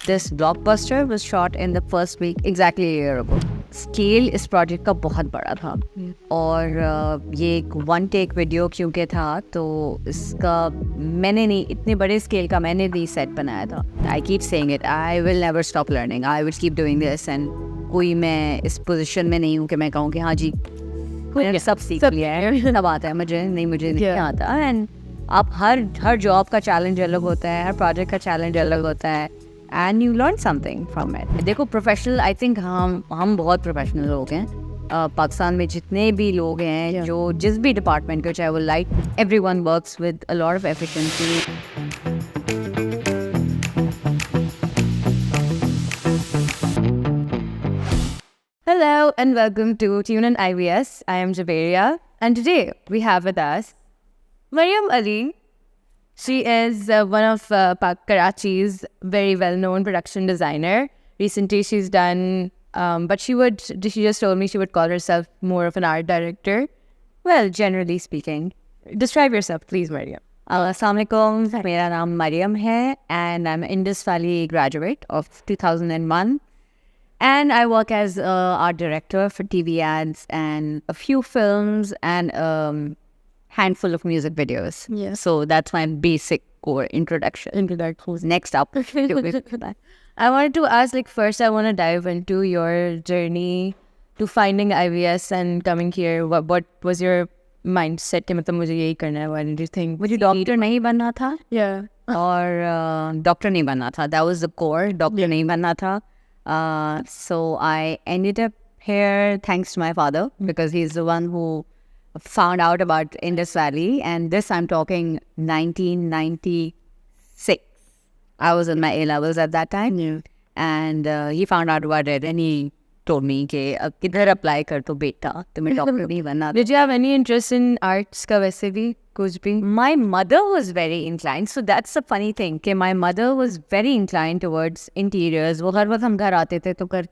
This blockbuster was shot in the first week, exactly a year ago. Scale इस project का बहुत बड़ा था और ये एक वन टेक वीडियो क्योंकि था तो इसका मैंने नहीं इतने बड़े स्केल का मैंने नहीं सेट बनाया था. I keep saying it, I will never stop learning, I will keep doing this. And कोई मैं इस पोजीशन में नहीं हूँ कि मैं कहूँ कि हाँ जी मैंने सब सीख लिया है, सब आता है मुझे नहीं आता. एंड आप हर जॉब का चैलेंज अलग होता है, हर प्रोजेक्ट का चैलेंज अलग होता है. And you learn something from it. देखो प्रोफेशनल, आई थिंक हम बहुत प्रोफेशनल लोग हैं. पाकिस्तान में जितने भी लोग हैं जो जिस भी डिपार्टमेंट के, चाहे वो light, everyone works with a lot of efficiency. Hello and welcome to Tune in IVS. I am Jaberia and today we have with us Mariam Ali. She is one of Karachi's very well-known production designer. Recently she's done, but she just told me she would call herself more of an art director. Well, generally speaking. Describe yourself, please, Mariam. Assalamualaikum. मेरा नाम Mariam है and I'm an Indus Valley graduate of 2001. And I work as art director for TV ads and a few films and handful of music videos. Yeah. So that's my basic core introduction. Next up. I wanted to ask, first I want to dive into your journey to finding IVS and coming here. What was your mindset? कि मतलब मुझे यही करना है. Why did you think? मुझे doctor नहीं बनना था. Yeah. और डॉक्टर नहीं बनना था. That was the core. Doctor नहीं बनना था. So I ended up here thanks to my father because he's the one who found out about Indus Valley, and this I'm talking 1996. I was in my A levels at that time. Yeah. And he found out about it and he told me कि अब किधर apply कर तो बेटा तुम्हें doctor नहीं बनना. Did you have any interest in arts का वैसे भी कुछ भी? My mother was very inclined. So that's the funny thing कि my mother was very inclined towards interiors. वो हर वक्त हम घर आते थे तो घर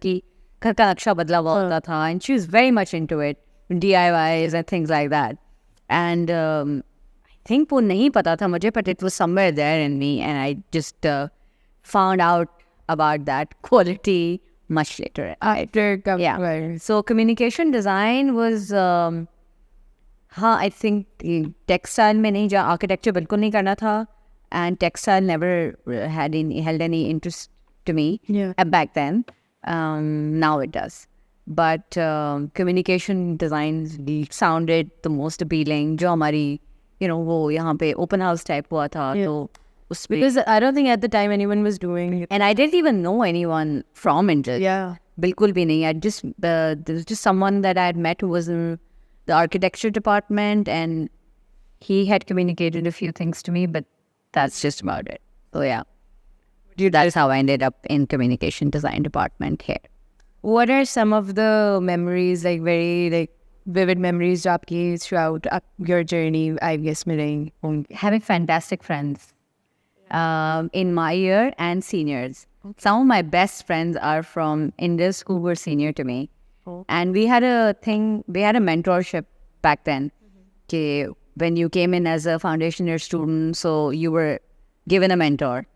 का नक्शा बदला हुआ होता था. And she was very much into it. DIYs and things like that. And I think वो नहीं पता था मुझे, but it was somewhere there in me. And I just found out about that quality much later. Yeah. So communication design was... हाँ, I think textile में नहीं, जहाँ architecture बिल्कुल नहीं करना था, and textile never held any interest to me back then. Now it does. But communication design sounded the most appealing. जो हमारी, वो यहाँ पे open house type हुआ था, तो उसमें Because I don't think at the time anyone was doing it. And I didn't even know anyone from Indus. Yeah. बिल्कुल भी नहीं. There was just someone that I had met who was in the architecture department, and he had communicated a few things to me, but that's just about it. So yeah, that is how I ended up in communication design department here. What are some of the memories, very vivid memories जो आपकी throughout your journey IVS में रही होंगी? Having fantastic friends in my year and seniors. Some of my best friends are from Indus who were senior to me. And we had a mentorship back then. When you came in as a foundation year student, so you were given a mentor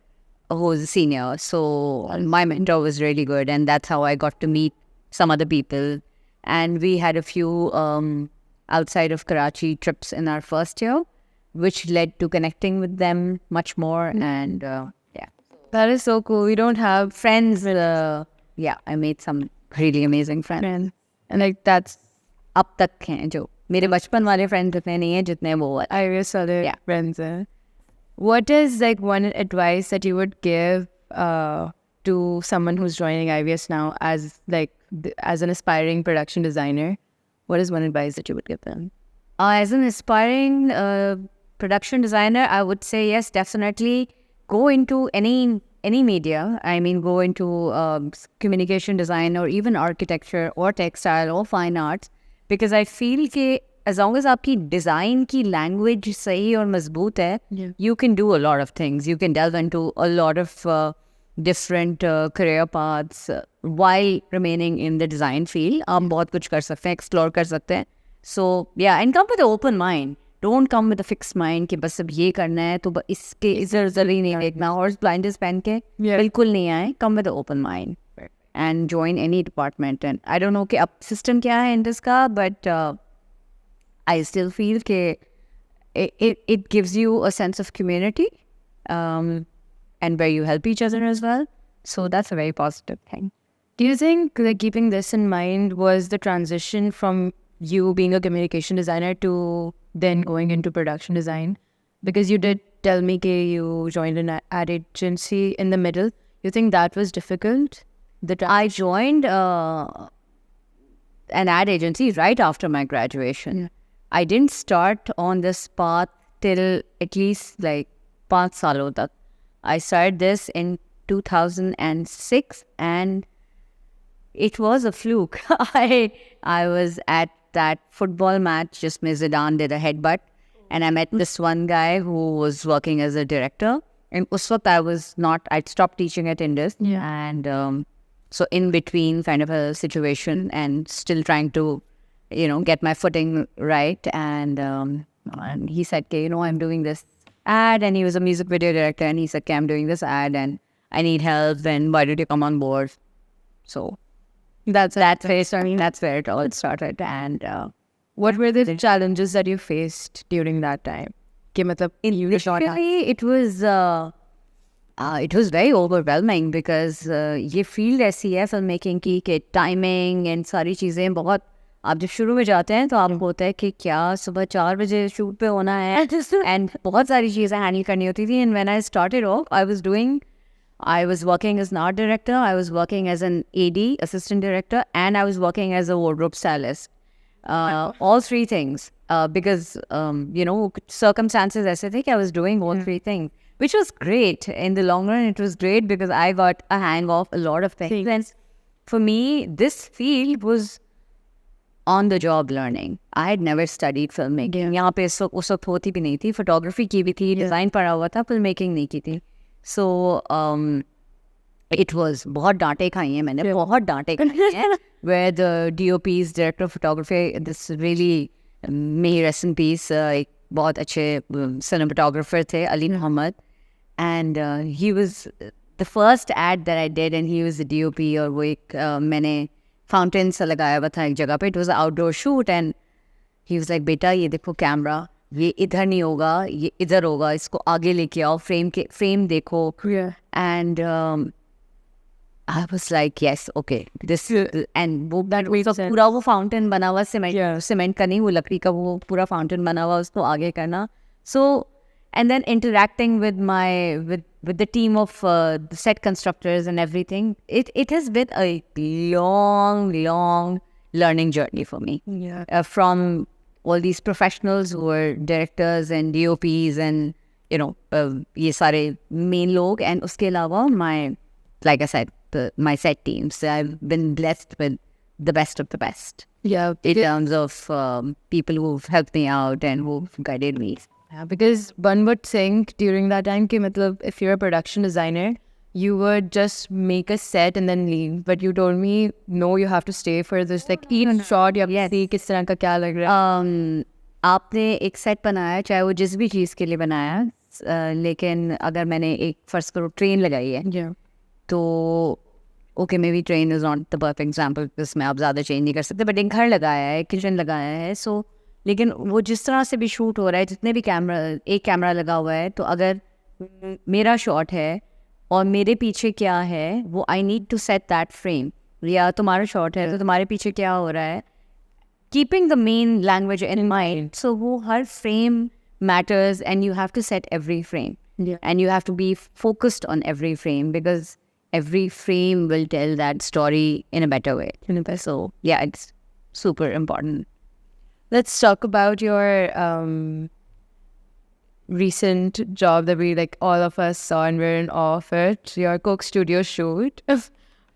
who was a senior. So my mentor was really good, and that's how I got to meet some other people. And we had a few outside of Karachi trips in our first year, which led to connecting with them much more. And yeah. That is so cool. We don't have Friends, yeah, I made some really amazing friends. And that's अब तक हैं जो मेरे बचपन वाले friends जितने नहीं हैं जितने वो IVS other Yeah. friends. What is one advice that you would give to someone who's joining IVS now as as an aspiring production designer? What is one advice that you would give them? As an aspiring production designer, I would say yes, definitely go into any media. I mean, go into communication design or even architecture or textile or fine arts, because I feel कि as long as आपकी design की language सही और मजबूत है, you can do a lot of things. You can delve into a lot of different career paths while remaining in the design field. आप बहुत कुछ कर सकते हैं, explore कर सकते हैं. So yeah, and come with an open mind. Don't come with a fix mind कि बस अब ये करना है तो इसके इधर उधर ही नहीं देखना, हॉर्स ब्लाइंडर्स पहन के बिल्कुल नहीं आए. Come with open mind and join any department. And I don't know कि अब system क्या है Indus का, but I still feel कि it gives you a sense of community, and where you help each other as well. So that's a very positive thing. Do you think like keeping this in mind was the transition from you being a communication designer to then going into production design? Because you did tell me that you joined an ad agency in the middle. You think that was difficult? I joined an ad agency right after my graduation. Yeah. I didn't start on this path till at least like 5 सालों तक. I started this in 2006 and it was a fluke. I was at that football match, just Miss Zidane did a headbutt, and I met this one guy who was working as a director. And us waqt I'd stopped teaching at Indus. Yeah. And so in between kind of a situation and still trying to, get my footing right. And he said, okay, I'm doing this ad, and he was a music video director, and he said, okay, I'm doing this ad and I need help, and why did you come on board? So that's where it all started. And what were the challenges that you faced during that time? Initially, it was very overwhelming because ये field ऐसी है filmmaking की कि timing and सारी चीज़ें बहुत, आप जब शुरू में जाते हैं तो आपको होता है कि क्या सुबह 4 बजे शूट पे होना है and बहुत सारी चीज़ें हैंडल करनी होती थी. And when I started off, I was working as an art director, I was working as an AD, assistant director, and I was working as a wardrobe stylist. All three things. Because, circumstances ऐसे थे कि I was doing all three things, which was great. In the long run, it was great because I got a hang of a lot of things. And for me, this field was on-the-job learning. I had never studied filmmaking. यहाँ पे उस वक्त होती भी नहीं थी. Photography की भी थी, design पढ़ा हुआ था, filmmaking नहीं की थी. So, it was बहुत डांटे खाई हैं मैंने, बहुत डांटे खाई हैं. Where the DOPs, director of photography, this really, may he rest in peace, एक बहुत अच्छे cinematographer थे, Ali Muhammad. And he was the first ad that I did, and he was the DOP. और वो एक मैंने fountain सा लगाया हुआ था एक जगह पे. It was an outdoor shoot, and he was like, बेटा ये देखो कैमरा, ये इधर नहीं होगा, ये इधर होगा, इसको आगे लेके आओ, फ्रेम देखो. And I was like, yes, okay, this and वो पूरा वो fountain बना हुआ सीमेंट का नहीं, वो लकड़ी का वो पूरा fountain बना हुआ, उसको आगे करना. So, and then interacting with with the team of the set constructors and everything, it has been a long learning journey for me. From all these professionals who were directors and DOPs and ये सारे main लोग, and उसके अलावा like I said, my set teams. I've been blessed with the best of the best. Yeah. In terms of people who've helped me out and who've guided me. Yeah, because one would think during that time कि मतलब if you're a production designer, you would just make a set and then leave. But you told me, no, you have to stay for this like each shot. You have to see किस तरह का क्या लग रहा है. आपने एक set बनाया, चाहे वो जिस भी चीज़ के लिए बनाया, लेकिन अगर मैंने एक फर्स्ट करो ट्रेन लगाई है, तो okay may be train is not the perfect example, इसमें आप ज़्यादा चेंज नहीं कर सकते, बट एक घर लगाया है, किचन लगाया है, सो लेकिन वो जिस तरह से भी शूट हो रहा है, जितने भी एक कैमरा लगा हुआ है, तो अगर मेरा शॉट है और मेरे पीछे क्या है, वो I need to set that frame. या तुम्हारा शॉट है तो तुम्हारे पीछे क्या हो रहा है, keeping the main language in mind. So वो हर frame matters, and you have to set every frame, and you have to be focused on every frame because every frame will tell that story in a better way. So yeah, it's super important. Let's talk about your recent job that we all of us saw and we're in awe of it. Your Coke Studio shoot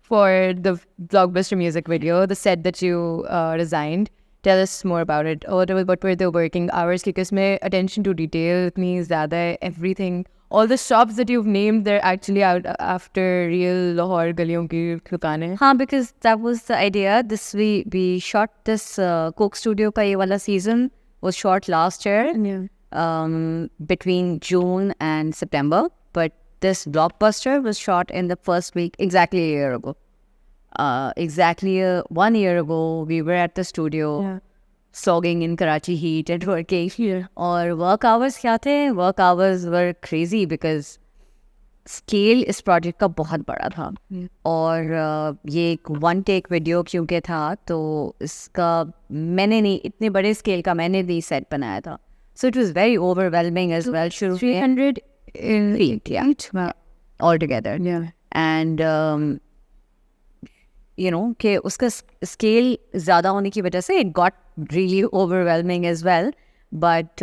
for the Blockbuster music video, the set that you designed. Tell us more about it. What were the working hours? Because my attention to detail means that everything, all the shops that you've named, they're actually out after real Lahore galiyon ki dukanein. हाँ, because that was the idea. We shot this Coke Studio का ये वाला season was shot last year, between June and September. But this blockbuster was shot in the first week, exactly a year ago. Exactly 1 year ago, we were at the studio, slogging in Karachi heat and working. और work hours क्या थे? Work hours were crazy because scale इस project का बहुत बड़ा था और ये एक वन टेक वीडियो क्योंकि था तो इसका मैंने नहीं इतने बड़े स्केल का मैंने नहीं सेट बनाया था so it was very overwhelming as well शुरू 300 in feet, yeah. Wow. altogether. And you know कि उसका स्केल ज़्यादा होने की वजह से it got really overwhelming as well, but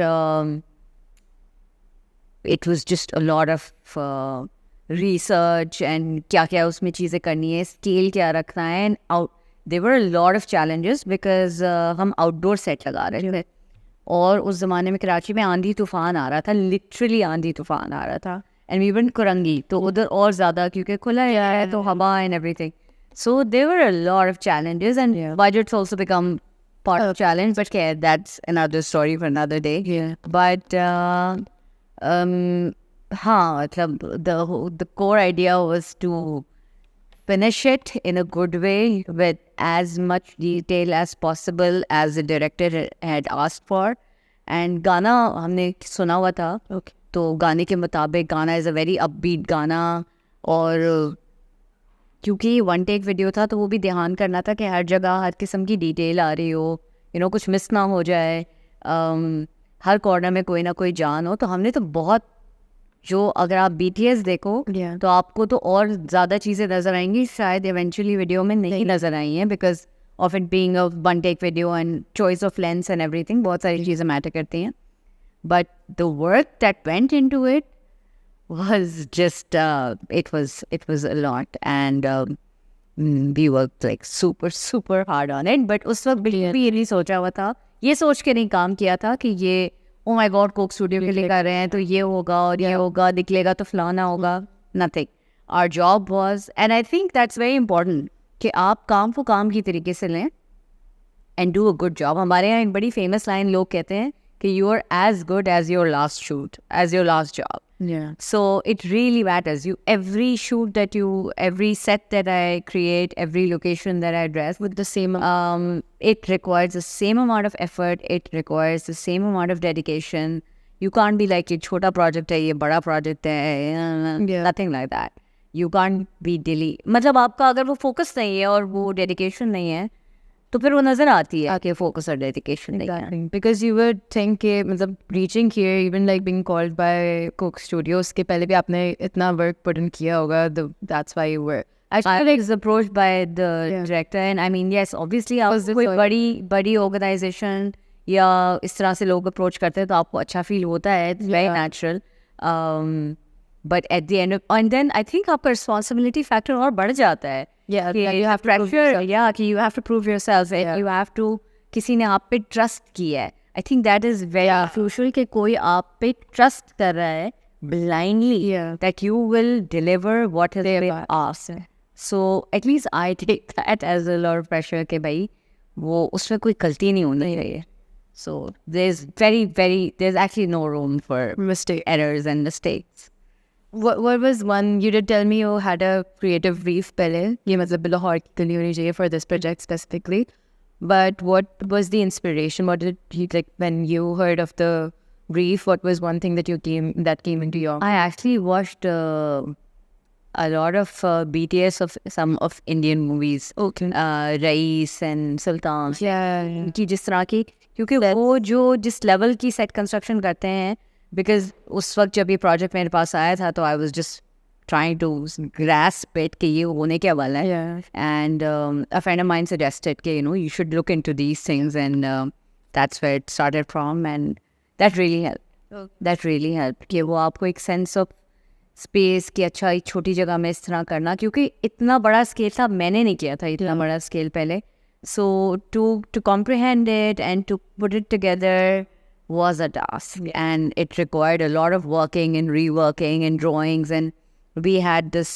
it was just a lot of research and क्या क्या उसमें चीज़ें करनी है, स्केल क्या रखना है, and there were a lot of challenges because हम outdoor set लगा रहे थे और उस ज़माने में कराची में आंधी तूफान आ रहा था, लिटरली आंधी तूफान आ रहा था, एंड वी वन कुरंगी तो उधर और ज़्यादा क्योंकि खुला है तो हवा and everything. So there were a lot of challenges and budgets also become part of challenge, but okay, that's another story for another day. But हाँ मतलब the core idea was to finish it in a good way with as much detail as possible as the director had asked for. And गाना हमने सुना हुआ था, तो गाने के मुताबिक गाना इज़ अ वेरी अपबीट गाना, और क्योंकि वन टेक वीडियो था तो वो भी ध्यान करना था कि हर जगह हर किस्म की डिटेल आ रही हो, कुछ मिस ना हो जाए, हर कॉर्नर में कोई ना कोई जान हो. तो हमने तो बहुत जो अगर आप BTS देखो तो आपको तो और ज़्यादा चीज़ें नज़र आएंगी, शायद इवेंचुअली वीडियो में नहीं नज़र आई हैं because of it being a one take video and choice of lens and everything, बहुत सारी चीज़ें मैटर करती हैं. But the work that went into it was just it was a lot, and we worked like super hard on it. But उस वक्त बिल्कुल भी ये नहीं सोचा हुआ था, ये सोच के नहीं काम किया था कि ये oh my God Coke studio के लिए कर रहे हैं तो ये होगा और ये होगा, निकलेगा तो फलाना होगा. Nothing. Our job was, and I think that's very important, कि आप काम को काम की तरीके से लें and do a good job. हमारे यहाँ एक बड़ी famous line लोग कहते हैं कि you are as good as your last shoot, as your last job. So it really matters. Every shoot that every set that I create, every location that I address with the same, it requires the same amount of effort. It requires the same amount of dedication. You can't be like, ये छोटा project है, ये बड़ा project है, nothing like that. You can't be मतलब आपका अगर वो focus नहीं है और वो dedication नहीं है तो फिर वो नजर आती है कि फोकस और डेडिकेशन नहीं है. बिकॉज यू वुड थिंक कि मतलब reaching here even like being called by Coke studio, उसके पहले भी आपने इतना वर्क पुट इन किया होगा, that's why you were. I was approached by the director, and I mean yes, obviously आप कोई बड़ी ऑर्गेनाइजेशन या इस तरह से लोग अप्रोच करते हैं तो आपको अच्छा फील होता है, it's very natural. But at the end of, and then I think आपका responsibility factor और बढ़ जाता है. You have pressure, कि you have to prove yourself, and you have to, किसी ने आप पे trust किया है. I think that is very crucial कि कोई आप पे trust कर रहा है blindly, that you will deliver what has been asked. So at least I take that as a lot of pressure कि भाई वो उसमें कोई गलती नहीं होनी चाहिए. So there's actually no room for errors and mistakes. What was one, you did tell me you had a creative brief पहले, ये मतलब लाहौर के लिए होनी चाहिए for this project specifically, but what was the inspiration? What did you like when you heard of the brief? What was one thing that came into your? I actually watched a lot of BTS of some of Indian movies. Raees and Sultan. कि जिस तरह की, क्योंकि वो जो जिस level की set construction करते हैं, बिकॉज उस वक्त जब ये प्रोजेक्ट मेरे पास आया था तो I was just trying to grasp it कि ये होने क्या वाला है. And a friend of mine suggested कि you should look into these things, and that's where it started from, and that really helped कि वो आपको एक सेंस ऑफ स्पेस कि अच्छा एक छोटी जगह में इस तरह करना, क्योंकि इतना बड़ा स्केल था, मैंने नहीं किया था इतना बड़ा स्केल पहले. So to comprehend it and to put it together was a task, and it required a lot of working and reworking and drawings. And we had this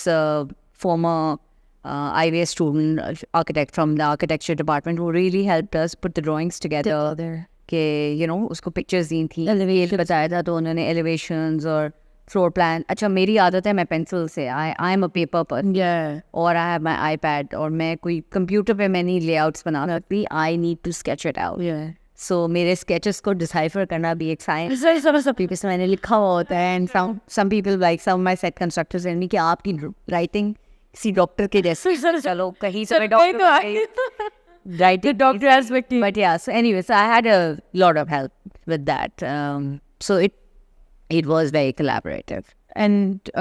former IVS student architect from the architecture department who really helped us put the drawings together. कि उसको pictures दी थी, elevation बताया था, तो उन्होंने elevations और floor plan. अच्छा, मेरी आदत है, मैं पेंसिल से, आई एम अ पेपर पर, और आई हैव माई आईपैड, और मैं कोई कंप्यूटर पे मैं नहीं लेआउट्स बना सकती. I need to sketch it out. So मेरे स्केचेस को डिसाइफर करना भी एक साइंस है. मैंने लिखा हुआ होता है. And some people like some my set constructors and me कि आपकी राइटिंग किसी डॉक्टर के जैसे. चलो कहीं से मैं doctor writing doctor aspect. but yeah, so anyway, so I had a lot of help with that. So it was very collaborative. And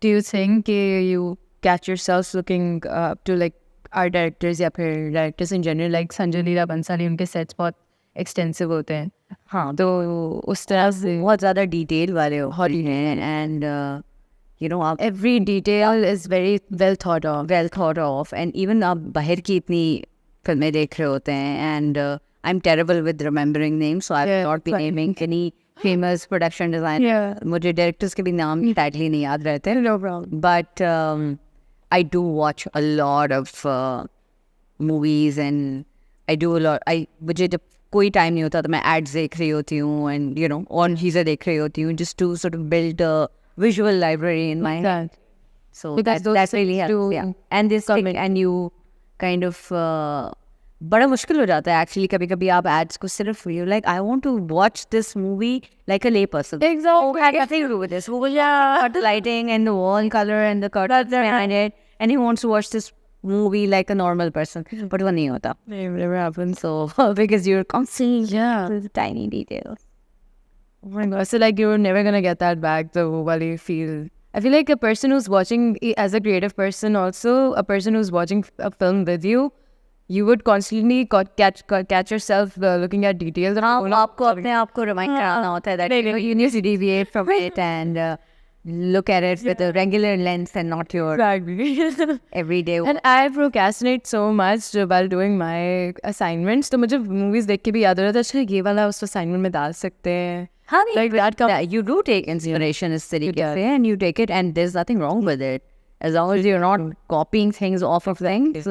do you think you catch yourself looking up to like art directors या फिर directors in general, like Sanjay Leela Bhansali, उनके sets बहुत extensive होते हैं. हाँ, तो उस तरह से बहुत ज़्यादा डिटेल वाले होते हैं. एंड आप every detail is very well thought of. and even आप बाहर की इतनी फिल्में देख रहे होते हैं. and I'm terrible with remembering names, so I've not been naming any famous production designer. मुझे directors के भी नाम exactly नहीं याद रहते. No problem. But I do watch a lot of movies, and I do a lot. मुझे जब कोई टाइम नहीं होता तो मैं ads देख रही होती हूँ, and और चीज़ें देख रही होती हूँ, just to sort of build a visual library in my head. So Because that really helps. Yeah. And this thing, and you kind of बड़ा मुश्किल हो जाता है actually. कभी कभी आप ads को सिर्फ you like, I want to watch this movie like a lay person. Exactly. Had nothing to do with this. Got the lighting and the wall color and the curtains behind it, and he wants to watch this movie like a normal person. But वो नहीं होता. Never happens. So because you're constantly Yeah. the tiny details. Oh my god. So like you're never gonna get that back though while you feel. I feel like a person who's watching, as a creative person also, a person who's watching a film with you, you would constantly catch yourself looking at details. हाँ, आपको अपने आप को remind कराना होता है that you need to deviate from it and look at it with a regular lens and not your Exactly. everyday. And I procrastinate so much while doing my assignments. तो मुझे movies देख के भी याद हो रहा था, अच्छा ये वाला उस assignment में डाल सकते हैं. हाँ, Like that comes. you do take inspiration इस तरीके से, and you take it, and there's nothing wrong with it as long as you're not copying things off of things.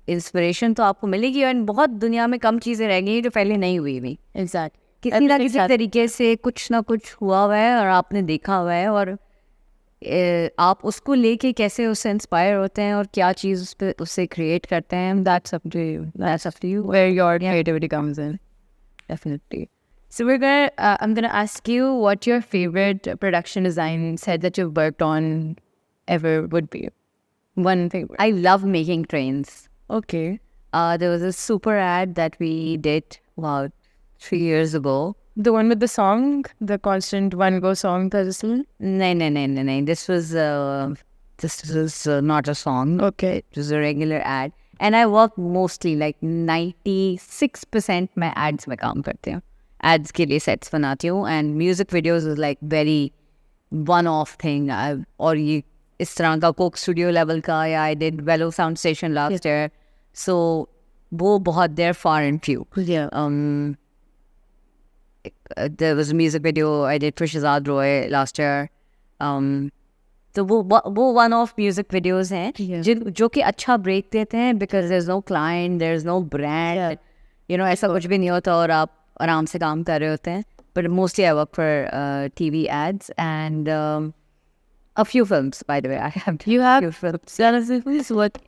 Inspiration तो आपको मिलेगी, और बहुत दुनिया में कम चीज़ें रह गई जो पहले नहीं हुई भी. Exactly. किसी ना किसी तरीके से कुछ ना कुछ हुआ हुआ है और आपने देखा हुआ है, और आप उसको लेके कैसे उससे इंस्पायर होते हैं और क्या चीज़ उस पर उससे क्रिएट करते हैं. That's up to you. That's up to you. Where your creativity comes in. Definitely. So I'm gonna ask you what your favorite production design set that you've worked on ever would be. One favorite. I love making trains. Okay. There was a super ad that we did about 3 years ago. The one with the song, the constant one go song. No. This was not a song. Okay. It was a regular ad. And I work mostly like 96% मैं ads में काम करती हूँ. Ads के लिए sets बनाती हूँ, and music videos is like very one-off thing. और ये इस तरह का Coke Studio level का, या I did Velo Sound Station last year. So वो बहुत, they're far and few. Yeah. There was a music video I did for Shazad Roy last year. तो वो one off music videos हैं जो कि अच्छा break देते हैं, because there's no client, there's no brand, ऐसा कुछ भी नहीं होता और आप आराम से काम कर रहे होते हैं. But mostly I work for TV ads and a few films, by the way. I have You have few films. what?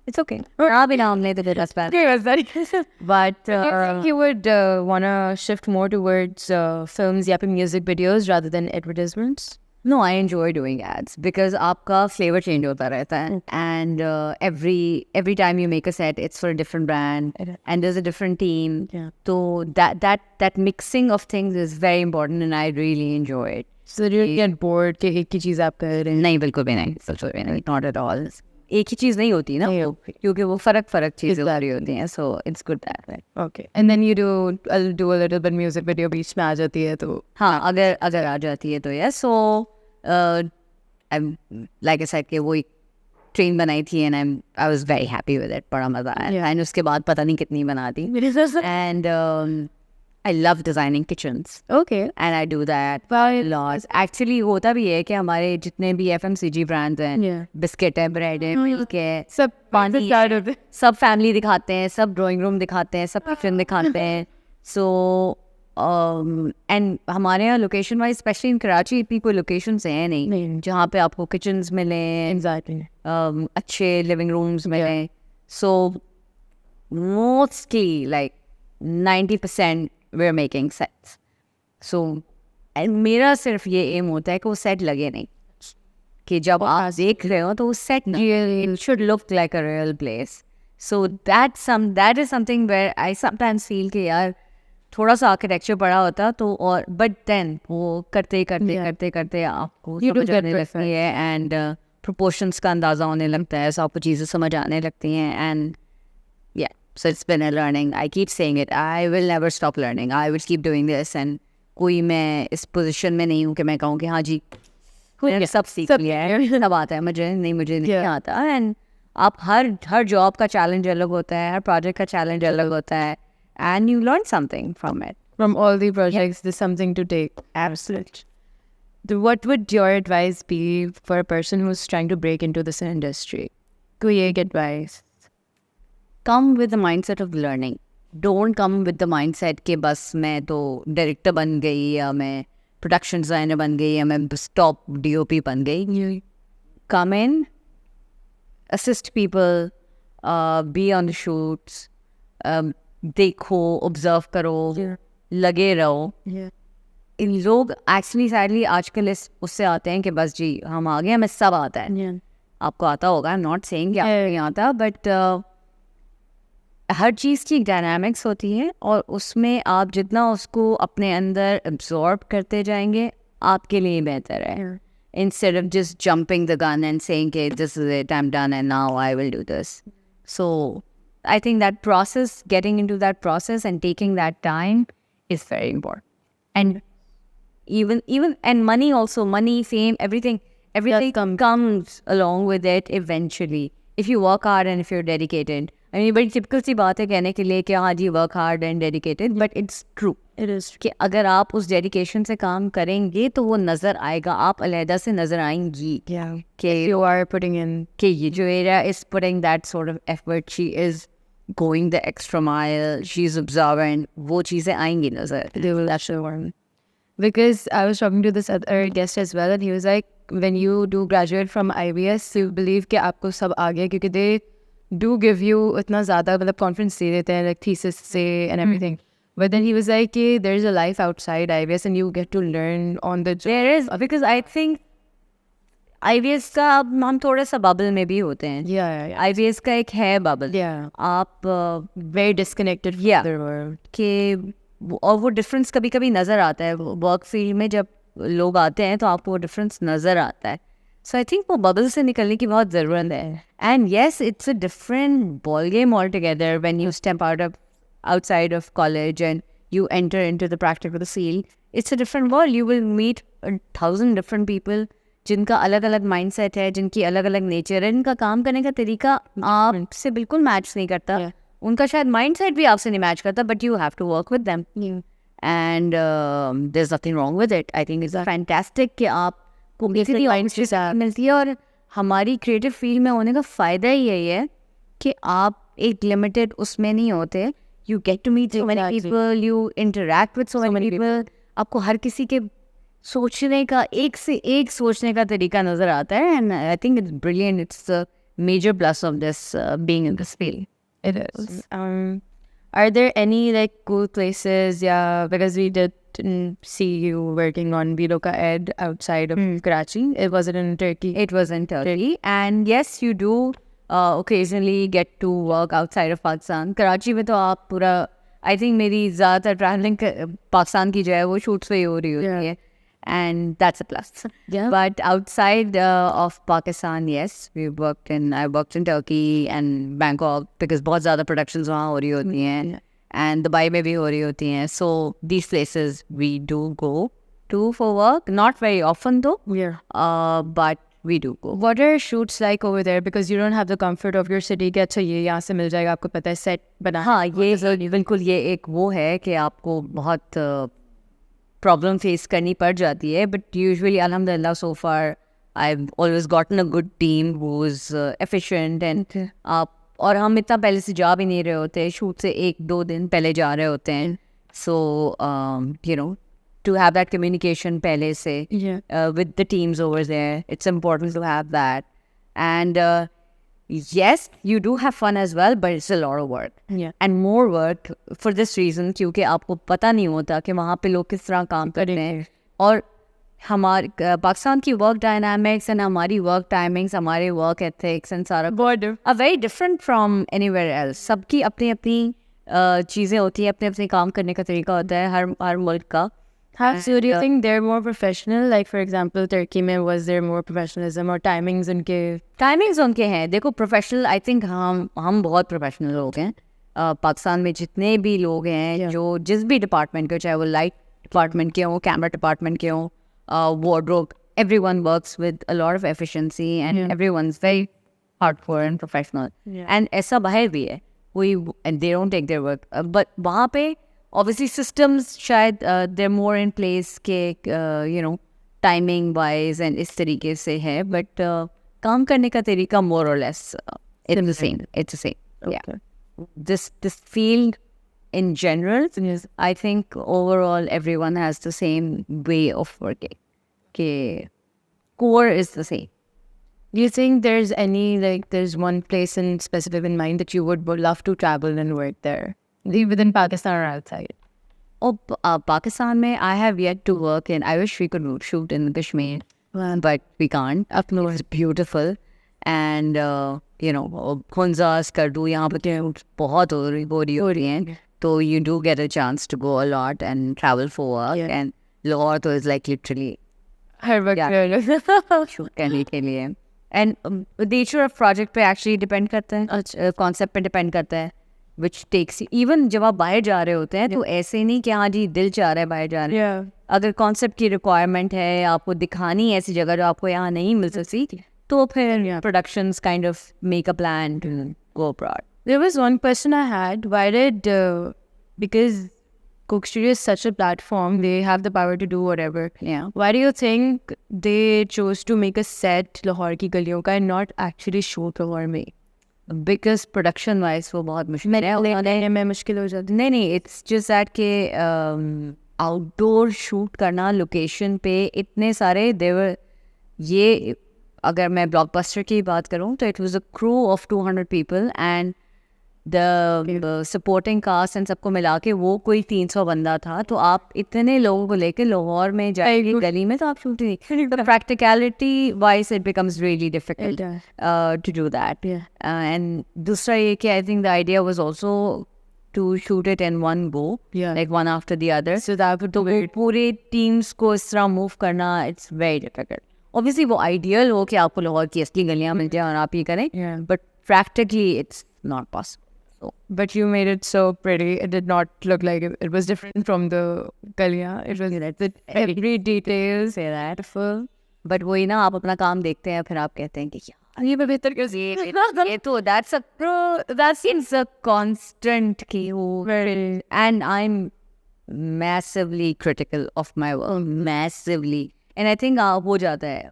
It's okay. I'll be down later. That's bad. But Do you think you would want to shift more towards films या फिर music videos rather than advertisements? no, I enjoy doing ads because आपका flavor change होता रहता है, and every time you make a set, it's for a different brand and there's a different team. Yeah. So that mixing of things is very important, and I really enjoy it. So you get bored कि एक ही चीज़ आप कर रहे हैं? नहीं, बिल्कुल भी नहीं, not at all. एक ही चीज़ नहीं होती ना, क्योंकि वो फर्क चीज़ें हो रही होती हैं. So it's good that way. Okay. And then you do a little bit music video बीच में आ जाती है तो. हाँ, अगर आ जाती है तो yes. So I'm like I said कि वो एक ट्रेन बनाई थी, and I was very happy with it. बड़ा मज़ा आया. And उसके बाद पता नहीं कितनी बना दी. And I love designing kitchens. Okay. And I do that Well, a lot. Actually होता भी है कि हमारे जितने भी FMCG brands हैं, Yeah. बिस्किट है, ब्रेड है, मिल्क है, सब पानी start है, होते हैं. सब फैमिली दिखाते हैं, सब ड्राइंग रूम दिखाते हैं, सब किचन दिखाते हैं. सो एंड हमारे यहाँ location wise specially in Karachi इतनी कोई लोकेशंस हैं नहीं जहाँ पे आपको किचन्स मिलें, Exactly. अच्छे लिविंग रूम्स मिलें. So mostly like 90% we're making sets. So and मेरा सिर्फ ये एम होता है कि वो सेट लगे नहीं, कि जब आप देख रहे हो तो वो set it should look like a real place. So that is something where I sometimes feel कि यार थोड़ा सा आर्किटेक्चर पढ़ा होता तो और बट देन वो करते करते आपको You do समझ get आने लगती है एंड प्रोपोर्शंस का अंदाज़ा होने लगता है, so आपको चीज़ें समझ आने लगती हैं. And yeah, so it's been a learning. I keep saying it. I will never stop learning. I will keep doing this. And कोई मैं इस पोजीशन में नहीं हूँ कि मैं कहूँ कि हाँ जी मैंने सब सीख लिया है, सब आता है मुझे नहीं आता. एंड आप हर जॉब का चैलेंज अलग होता है, हर प्रोजेक्ट का चैलेंज अलग होता है, and you learn something from it. From all the projects, there's something to take. Absolutely. What would your advice be for a person who's trying to break into this industry? कोई एक advice? Come with the mindset of learning. Don't come with the mindset कि बस मैं तो director बन गई या मैं प्रोडक्शन डिज़ाइनर बन गई या मैं टॉप DOP बन गई. Come in, assist people, be on the shoots, देखो, observe करो, लगे रहो. इन लोग एक्चुअली सैडली आजकल उससे आते हैं कि बस जी हम आ गए, हमें सब आता है. आपको आता होगा, आई एम नॉट सेइंग कि आपको नहीं आता, बट हर चीज़ की एक डायनामिक्स होती है और उसमें आप जितना उसको अपने अंदर एब्जॉर्ब करते जाएंगे आपके लिए बेहतर है. Instead of just jumping the gun and saying, okay, this is it, I'm done and now I will do this. So I think that process, getting into that process and taking that time is very important. And even and money also, money, fame, everything comes along with it eventually. If you work hard and if you're dedicated. I mean, बड़ी typical सी बात है कहने के लिए कि हाँ जी work hard and dedicated, but it's true. It is. कि अगर आप उस डेडिकेशन से काम करेंगे तो वो नज़र आएगा, आप अलहदा से नज़र आएंगी. कि you are putting in. कि ये जो area is putting that sort of effort, she is going the extra mile, she is observant, वो चीज़ें आएंगी नज़र. They will actually learn. Because I was talking to this other guest as well, and he was like, when you do graduate from IBS, you believe कि आपको सब आ गया क्योंकि they do give you इतना ज़्यादा मतलब confidence दे देते हैं, like thesis से and everything. But then he was like, there's a life outside IBS and you get to learn on the job. There is, because I think IBS का अब हम थोड़ा सा बबल में भी होते हैं. Yeah. IBS का एक है बबल. Yeah. आप very disconnected from the world. कि और वो डिफरेंस कभी कभी नज़र आता है वर्क फील्ड में. जब लोग आते हैं तो आपको वो डिफरेंस नज़र आता है. सो आई थिंक वो बबल से निकलने की बहुत ज़रूरत है. And yes, it's a different ball game all together when you step out of outside of college and you enter into the practical field. It's a different world. You will meet 1,000 different people जिनका अलग अलग mindset है, जिनकी अलग अलग nature है, इनका काम करने का तरीका आपसे बिल्कुल मैच नहीं करता. उनका शायद माइंडसेट भी आपसे नहीं मैच करता, but you have to work with them and there is nothing wrong with it. I think it's fantastic कि आपको किसी अपॉर्चुनिटी मिलती है. और हमारी क्रिएटिव फील्ड में होने का फ़ायदा ही यही है कि आप एक लिमिटेड उसमें नहीं होते. You get to meet so many people, you interact with so many people. आपको हर किसी के सोचने का एक से एक सोचने का तरीका नज़र आता है. And I think it's brilliant. It's the major plus of this being in this field. It is. Are there any like cool places? Yeah, because we didn't see you working on Biloka Ed outside of Karachi. It wasn't in Turkey. It was in Turkey. And yes, you do occasionally get to work outside of Pakistan. Karachi में तो आप पूरा, I think मेरी ज़्यादातर travelling Pakistan की जो है वो शूट्स पे ही हो रही होती है. And that's a plus. But outside of Pakistan, yes, I worked in Turkey and Bangkok because बहुत ज़्यादा productions वहाँ हो रही होती हैं. And Dubai में भी हो रही होती हैं. So these places we do go to for work. Not very often though. But we do go. What are shoots like over there? Because you don't have the comfort of your city. कि अच्छा ये यहाँ से मिल जाएगा, आपको पता है set बना. हाँ, ये बिल्कुल ये एक वो है कि आपको बहुत प्रॉब्लम फेस करनी पड़ जाती है, बट यूजुअली अल्हम्दुलिल्लाह सो फार I've always gotten a good team who's efficient and आप और हम इतना पहले से जा भी नहीं रहे होते, शूट से 1-2 दिन पहले जा रहे होते हैं, so you know, to have that communication पहले से with the teams over there, it's important to have that. And yes, you do have fun as well, but it's a lot of work. And more work for this reason, क्योंकि आपको पता नहीं होता कि वहाँ पे लोग किस तरह काम करते हैं, और हमारे पाकिस्तान की वर्क डायनामिक्स एंड हमारी वर्क टाइमिंग्स, हमारे वर्क एथिक्स एंड सारा are very different from anywhere else. सबकी अपनी अपनी चीज़ें होती हैं, अपने अपने काम करने का तरीका होता है हर मुल्क का. So do you think they're more professional? Like for example, Turkey में was there more professionalism or timings उनके? टाइमिंग्स उनके हैं. देखो प्रोफेशनल, आई थिंक हम बहुत प्रोफेशनल लोग हैं. पाकिस्तान में जितने भी लोग हैं जो जिस भी डिपार्टमेंट के, चाहे वो लाइट डिपार्टमेंट के हों, कैमरा डिपार्टमेंट के हों, wardrobe, everyone works with a lot of efficiency and everyone's very hardcore and professional. And ऐसा बाहर भी है, and they don't take their work. But वहाँ पे obviously systems शायद they're more in place के you know, timing wise and इस तरीके से है, but काम करने का तरीका more or less it's the same. It's the same. Yeah. This field in general, I think overall everyone has the same way of working. Okay, core is the same. Do you think there's there's one place in specific in mind that you would love to travel and work there, within Pakistan or outside? Oh, Pakistan mein, I have yet to work in. I wish we could shoot in Kashmir, but we can't. Up north is beautiful, and you know, Hunza, Skardu, यहाँ पे बहुत हो रही हैं. So you do get a chance to go a lot and travel for work, and Lahore is like literally हर वक्त shoot करने के लिए. And the nature of project पे actually depend करता है, concept पे depend करता है, which takes even जब आप बाहर जा रहे होते हैं तो ऐसे नहीं कि हाँ जी दिल चाह रहा है बाहर जा रहे हैं. अगर concept की requirement है, आपको दिखानी है ऐसी जगह जो आपको यहाँ नहीं मिल सकती, तो फिर productions kind of make a plan to go abroad. There was one question I had. Why did, because Coke Studio is such a platform, they have the power to do whatever. Yeah. Why do you think they chose to make a set Lahore की गलियों का and not actually shoot Lahore में? Because production wise वो बहुत मुश्किल है. मैं मुश्किल हो जाती. नहीं, it's just that के outdoor shoot करना location पे इतने सारे ये अगर मैं ब्लॉकबस्टर की बात करूँ तो it was a crew of 200 people and the supporting cast and सबको मिला के वो कोई 300 बंदा था. तो आप इतने लोगों को लेके लाहौर में जाएंगे गली में तो आप शूट नहीं. The practicality wise it becomes really difficult to do that. And दूसरा ये कि I think the idea was also to shoot it in one go, like one after the other. So that would तो पूरे teams को इस तरह move करना it's very difficult. Obviously वो ideal हो कि आपको लाहौर की असली गलियाँ मिल जाए और आप ये करें, but practically it's not possible. So, but you made it so pretty. It did not look like it was different from the galiya. It was every detail say that full. But वही ना आप अपना काम देखते हैं फिर आप कहते हैं कि यार ये बेहतर क्यों ये तो that's a constant की हो. And I'm massively critical of my work, massively. And I think आप हो जाता है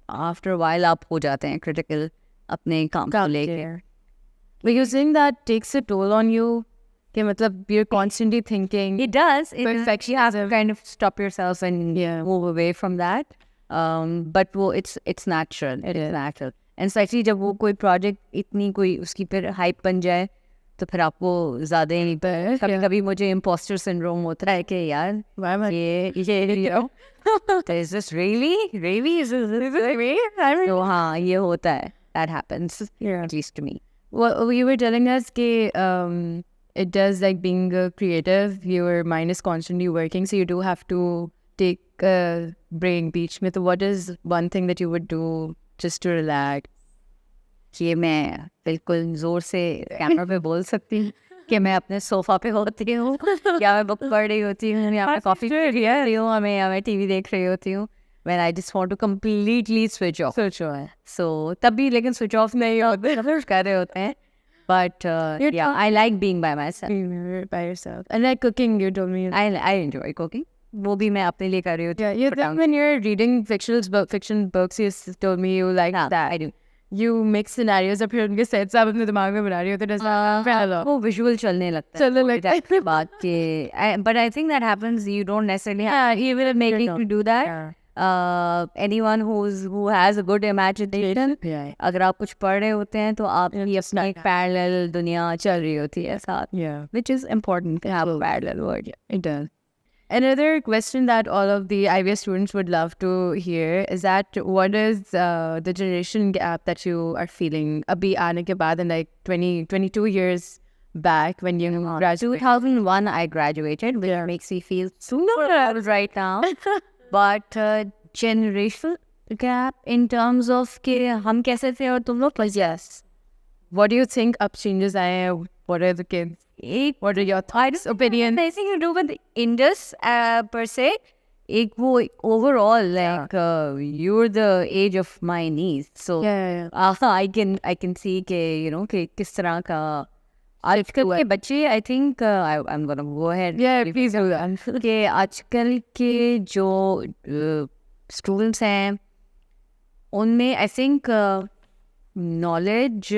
after a while आप हो जाते हैं critical अपने काम को लेकर. But you're saying that takes a toll on you. Okay, matlab, you're constantly thinking. It does. Perfectionism. You have to kind of stop yourself and move away from that. But it's natural. It is natural. And especially जब वो कोई project इतनी कोई उसकी फिर hype बन जाए तो फिर आपको ज़्यादा ही नहीं. कभी मुझे imposter syndrome होता है कि यार ये is this really is this really? तो हाँ ये होता है. That happens at least to me. Well, you were telling us that it does like being a creative, your mind is constantly working, so you do have to take a break beach में. So what is one thing that you would do just to relax? ये मैं बिल्कुल ज़ोर से camera पे बोल सकती हूँ कि मैं अपने सोफ़ा पे होती हूँ या मैं बुक पढ़ रही होती हूँ या मैं कॉफ़ी पी रही हूँ या मैं टीवी देख रही होती हूँ. when I just want to completely switch off. So sure. So तब भी लेकिन switch off नहीं होते, कुछ कर रहे होते हैं. But yeah, I like being by myself. You're by yourself. And like cooking, you told me. I enjoy cooking. वो भी मैं अपने लिए कर रही हूँ. Yeah, then when you're reading fiction books, you told me you like that. I do. You make scenarios up here उनके sets आप अपने दिमाग में बना रही हो तो does that वो visual चलने लगता है. चलने लगता है. के बाद के but I think that happens. You don't necessarily have even making to do that. Yeah. Anyone who has a good imagination, Yeah. अगर आप कुछ पढ़ रहे होते हैं तो आपकी अपनी एक parallel दुनिया चल रही होती है साथ. Yeah. Which is important to have a parallel world. It does. Another question that all of the IVS students would love to hear is that what is the generation gap that you are feeling abhi aane ke baad and like 22 years back when you graduated? 2001 I graduated, which makes me feel sooner right now. But generational gap in terms of कि हम कैसे थे और तुम लोग. Yes. What do you think up changes आए हैं? What are the kids? What are your thoughts, opinions? Nothing to do with Indus per se. एक वो overall like you're the age of my niece, so I can see के you know कि किस तरह का आजकल के बच्चे. I think I'm gonna go ahead. Yeah, please do that. कि आजकल के जो students हैं उनमें I think knowledge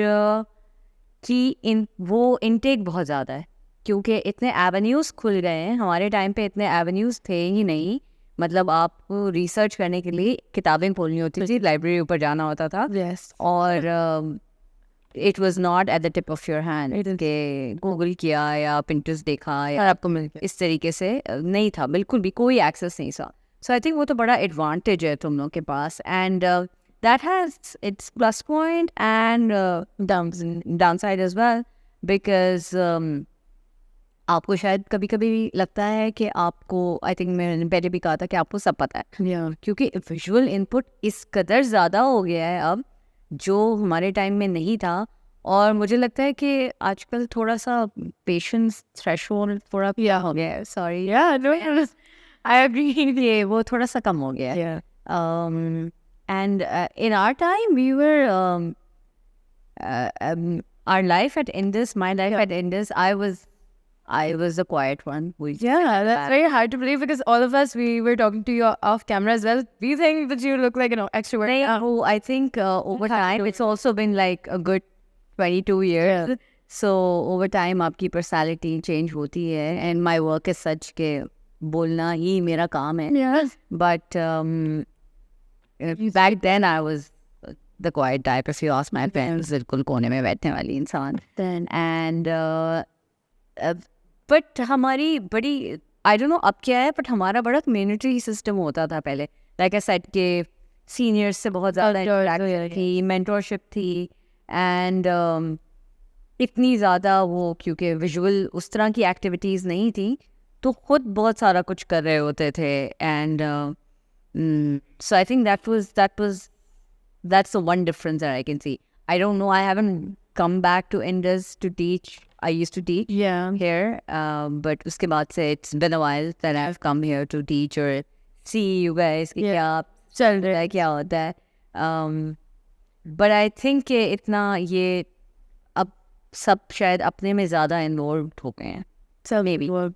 की वो इनटेक बहुत ज़्यादा है क्योंकि इतने एवेन्यूज़ खुल गए हैं. हमारे टाइम पे इतने एवेन्यूज़ थे ही नहीं. मतलब आपको रिसर्च करने के लिए किताबें खोलनी होती थी, लाइब्रेरी ऊपर जाना होता था. Yes. और it was not at the tip of your hand के गूगल किया या पिंटरेस्ट देखा या आपको मिल गया. इस तरीके से नहीं था, बिल्कुल भी कोई एक्सेस नहीं था. सो आई थिंक वो तो बड़ा एडवांटेज है तुम लोग के पास. And that has its plus point and downside as well because आपको शायद कभी कभी लगता है कि आपको आई थिंक मैंने पहले भी कहा था कि आपको सब पता है. Yeah. क्योंकि विजुअल इनपुट इस कदर ज़्यादा हो गया है अब जो हमारे टाइम में नहीं था. और मुझे लगता है कि आजकल थोड़ा सा पेशेंस थ्रेशोल्ड थोड़ा हो गया है. Sorry. Yeah, no, I agree. ये वो थोड़ा सा कम हो गया है. Yeah. And in our time, we were our life at Indus, my life at Indus, I was the quiet one. Yeah, that's very hard to believe because all of us, we were talking to you off camera as well. We think that you look like an extrovert. I think over time, it's also been like a good 22 years. Yeah. So over time, आपकी personality change होती है. And my work is such के बोलना ही मेरा काम है. Yes. But back then I was the quiet type. If you ask my parents, बिल्कुल कोने में बैठने वाली इंसान. And but हमारी बड़ी I don't know अब क्या है, but हमारा बड़ा community system होता था पहले. Like I said कि seniors से बहुत ज़्यादा interaction थी, mentorship थी. And इतनी ज़्यादा वो क्योंकि visual उस तरह की activities नहीं थी तो खुद बहुत सारा कुछ कर रहे होते थे. And so I think that's the one difference that I can see. I don't know. I haven't come back to Indus to teach. I used to teach here, but उसके बाद से it's been a while that I've come here to teach or see you guys कि क्या चल रहा है, क्या होता है. But I think कि इतना ये अब सब शायद अपने में ज़्यादा involved हो गए हैं. So maybe. I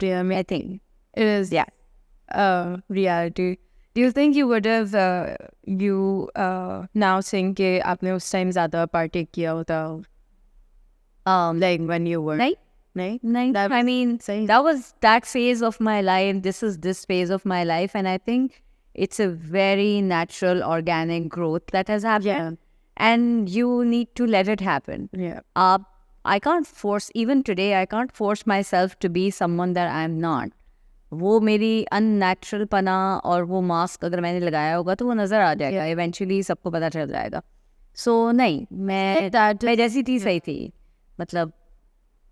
think it is. Yeah. Reality. Do you think you would have now think कि आपने उस time ज़्यादा partake किया होता? Like when you were. नहीं. I mean, that was that phase of my life. This is this phase of my life, and I think it's a very natural, organic growth that has happened. Yeah. And you need to let it happen. Yeah. I can't force, even today, I can't force myself to be someone that I'm not. वो मेरी unnatural पना और वो mask अगर मैंने लगाया होगा तो वो नज़र आ जाएगा. Eventually सबको पता चल जाएगा. So नहीं, मैं जैसी थी सही थी. मतलब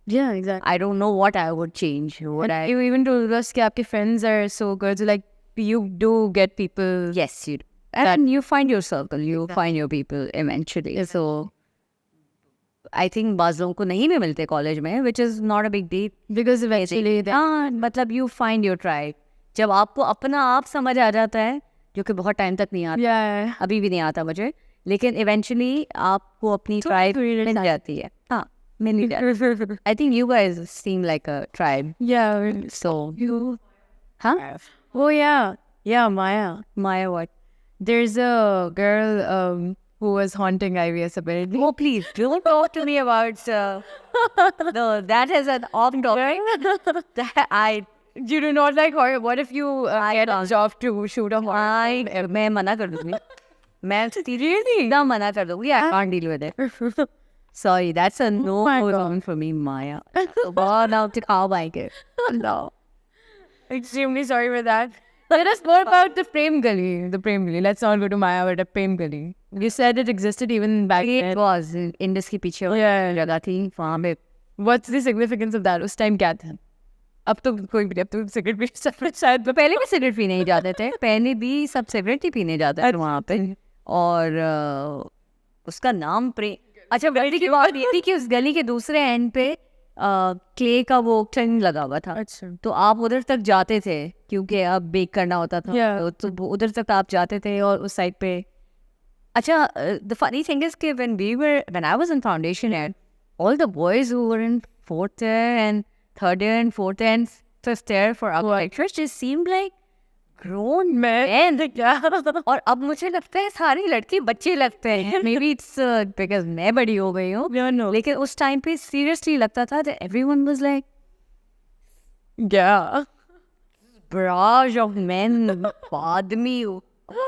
Yeah, exactly. I don't know what I would change. You even told us कि आपके friends are so good. So like you do get people. Yes, you do. And you find your circle. You find your people eventually. Yes. So I think बाज़ लोगों को नहीं भी मिलते college में, which is not a big deal. Because eventually हाँ, मतलब you find your tribe. जब आपको अपना आप समझ आ जाता है जो कि बहुत टाइम तक नहीं आता, Yeah. अभी भी नहीं आता मुझे, लेकिन इवेंचुअली आपको अपनी ट्राइब मिल जाती है. हाँ, मिल जाती. I think you guys seem like a tribe. Yeah. So, You. huh? Oh yeah. Yeah, Maya. Maya, what? There's a girl who was haunting IVS apparently. Oh, please don't talk to me about no. That is an off topic. That You do not like horror. What if you get a can't. job to shoot a horror? मैं मना कर दूंगी. मैं seriously एकदम मना कर दूंगी. I can't deal with it. Sorry, that's a no my zone for me, Maya. Born out to cow biker. No. Extremely sorry for that. Let us go about the Prem Gali. The Prem Gali. Let's not go to Maya, but the Prem Gali. You said it existed even back It then. was Indus की पीछे Yeah. जगह थी वहाँ पे. What's the significance of that? उस time क्या था? अब तो कोई भी अब तो सिगरेट भी शायद तो पहले भी सिगरेट पीने ही जाते थे. पहले भी सब सिगरेट ही पीने जाते थे वहाँ पे. और उसका नाम अच्छा गली की बात ये थी कि उस गली के दूसरे एंड पे क्ले का वो टन लगा हुआ था. अच्छा. तो आप उधर तक जाते थे क्योंकि अब बेक करना होता था. Yeah. तो उधर तक आप जाते थे और उस साइड पे. अच्छा, द फनी थिंग इज कि when I was in foundation year, all the boys who were in fourth year and third year and fourth year and fifth year for architecture just seemed like grown men. और अब मुझे लगता है सारी लड़की बच्चे लगते हैं. Maybe it's because मैं बड़ी हो गई हूँ. Yeah, no. लेकिन उस टाइम पे सीरियसली लगता था that everyone was like Yeah. barrage of men. आदमी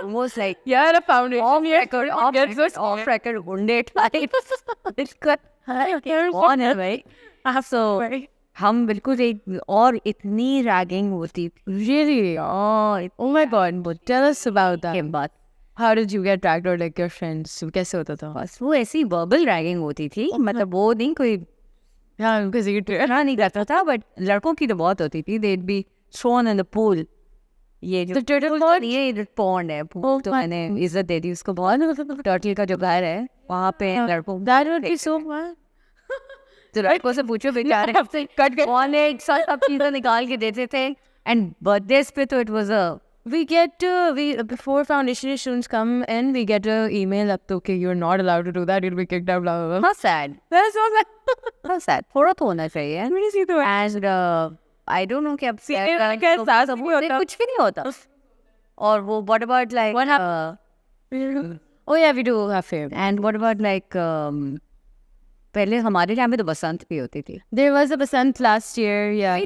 almost like Yeah, I found it. off record गुंडे type. It's good. On है भाई. So हम बिल्कुल एक और इतनी रैगिंग होती थी. Really? Oh my God. But tell us about that. के बाद How did you get dragged or like your friends? कैसे होता था? बस वो ऐसी वर्बल रैगिंग होती थी. मतलब वो नहीं कोई Yeah, because you इतना नहीं करता था, बट लड़कों की तो बहुत होती थी. they'd be thrown in the pool. ये जो टर्टल पॉन्ड, ये पॉन्ड है. तो मैंने इज्जत दे दी उसको बहुत. टर्टल का जो घर है वहाँ पे लड़कों that would be so fun. तो लड़कों से पूछो बेचारे कट गए कौन है, सब चीज़ें निकाल के देते थे. एंड बर्थडेज पे तो it was a We get before foundation students come in, we get a email up to okay, you're not allowed to do that, you'll be kicked out, blah blah blah. how sad. That's so sad. How sad. थोड़ा तो होना चाहिए. Really see the and I don't know कि अब क्या सास सब कुछ भी नहीं होता. और वो what about like What Oh yeah, we do have fame. And what about like पहले हमारे टाइम में तो बसंत भी होती थी. There was a Basant last year, yeah.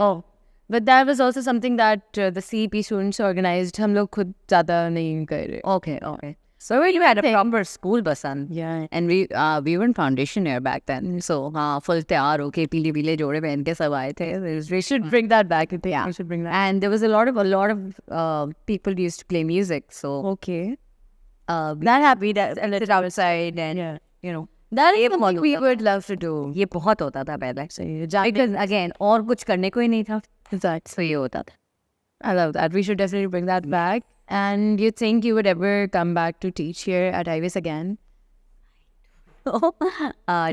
Oh, but that was also something that the CEP students organized. हम लोग खुद ज़्यादा नहीं कर रहे. Okay. So you had a proper school basant. Yeah. And we were in foundation year back then. So हाँ full तैयार होके पीले जोड़े पहन के सब आए थे. We should bring that back. I think Yeah. we should bring that. And there was a lot of people used to play music. So Okay. that happened and sit outside and Yeah. you know. That ये is something बहुत we होता would love to do. ये बहुत होता था पहले. So Because again और कुछ करने को ही नहीं था. Exactly. So ये होता था. I love that. We should definitely bring that back. And you think you would ever come back to teach here at IVS again?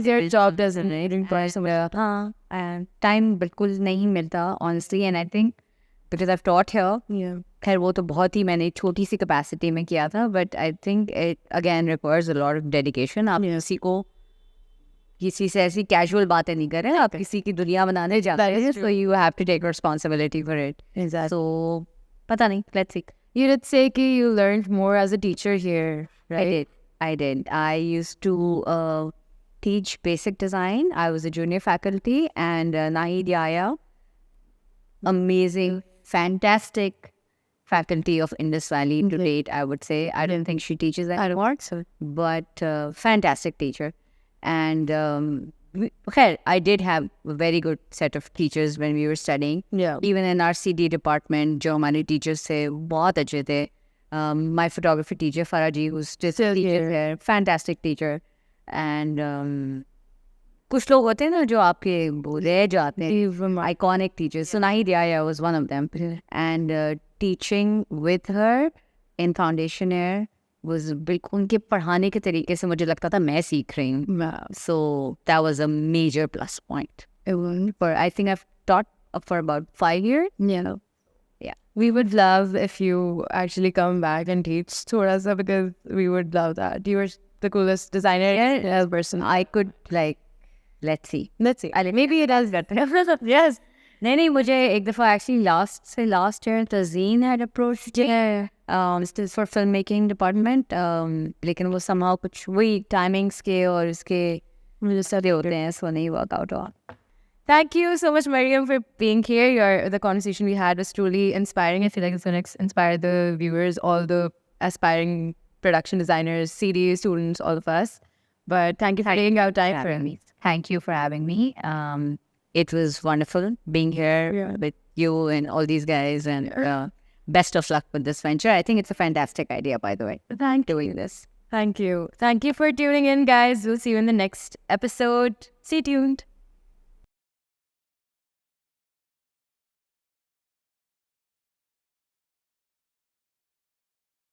Your job doesn't require somewhere. हाँ, and time बिल्कुल नहीं मिलता honestly, and I think because I've taught here. Yeah. खैर वो तो बहुत ही मैंने छोटी सी कैपेसिटी में किया था, but I think it again requires a lot of dedication. आप किसी को किसी से ऐसी कैजुअल बातें नहीं कर रहे हैं, आप किसी की दुनिया बनाने जाते हैं, so you have to take responsibility for it. Exactly. So पता नहीं, let's see. You did say that you learned more as a teacher here, right? I did. I used to teach basic design. I was a junior faculty, and Nahid Yaya, amazing, fantastic faculty of Indus Valley to date, I would say. I don't think she teaches that anymore, but fantastic teacher. And I did have a very good set of teachers when we were studying. Yeah. Even in our CD department, जो हमारे teachers थे बहुत अच्छे थे. My photography teacher Farah ji, who's still teacher here, fantastic teacher. And कुछ लोग होते हैं ना जो आपके रह जाते हैं, iconic teachers. So Nahid Yaya was one of them. And teaching with her in foundation year was बिल्कुल उनके पढ़ाने के तरीके से मुझे लगता था मैं सीख रही हूँ. Wow. So that was a major plus point. I think I've taught for about 5 years. Yeah. Yeah. We would love if you actually come back and teach thoda sa, because we would love that. You were the coolest designer person. I could like, let's see. Let's see. Maybe it does get Yes. नहीं मुझे एक दफ़ा actually last year Tazeen had approached still for filmmaking department, लेकिन वो somehow कुछ वही timings के और इसके मुझे सब होते हैं, so नहीं work out हुआ. Thank you so much, Mariam, for being here. The conversation we had was truly inspiring. I feel like it's going to inspire the viewers, all the aspiring production designers, CD students, all of us. But thank you for taking out time for me. Thank you for having me. It was wonderful being here with you and all these guys, and best of luck with this venture. I think it's a fantastic idea, by the way. Thank you. Doing this. Thank you. Thank you for tuning in, guys. We'll see you in the next episode. Stay tuned.